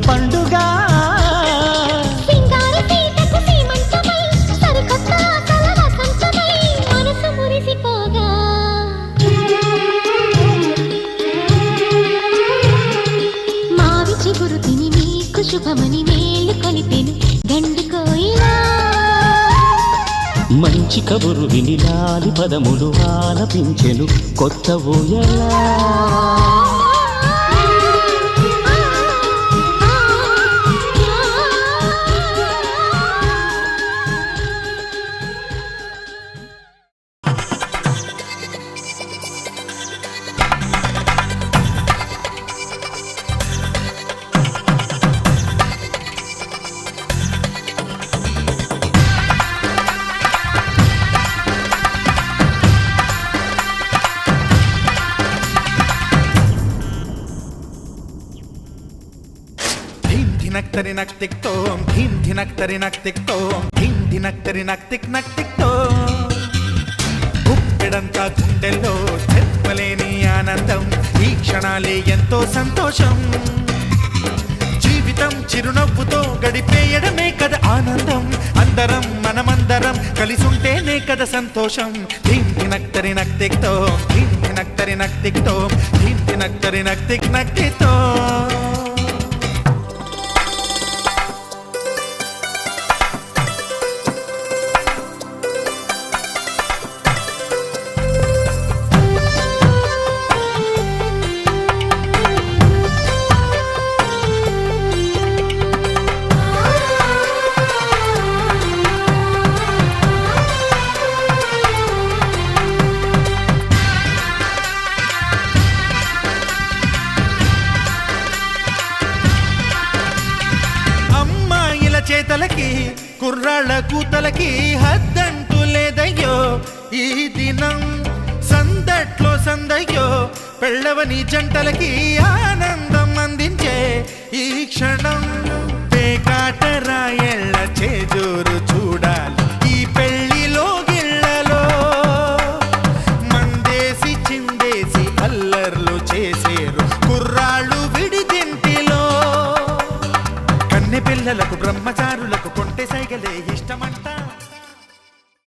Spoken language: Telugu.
పండుగ శుభమని మేలు కొలిపెను గండు కోయిలా మంచి కబురు విని లాలి పదములు ఆలపించెను కొత్త ఊయలా ధినక్తరి నక్తిక్తోం ధీం ధినక్తరి నక్తిక్తోం ధీం ధినక్తరి నక్తిక్తో గుప్పెడంతా గుండెల్లో చెప్పలేని ఆనందం ఈ క్షణాలే ఎంతో సంతోషం జీవితం చిరునవ్వుతో గడిపేయడమే కదా ఆనందం అందరం మనమందరం కలిసుంటేనే కదా సంతోషం ధీం ధినక్తరి నక్తిక్తోం ధీం ధినక్తరి నక్తిక్తోం ధీం ధినక్తరి నక్తిక్తో చేతలకి కుర్రాళ్ళ కూతలకి హద్దంటూ లేదయ్యో ఈ దినం సందట్లో సందయ్యో పెళ్ళవని జంటలకి ఆనందం అందించే ఈ క్షణం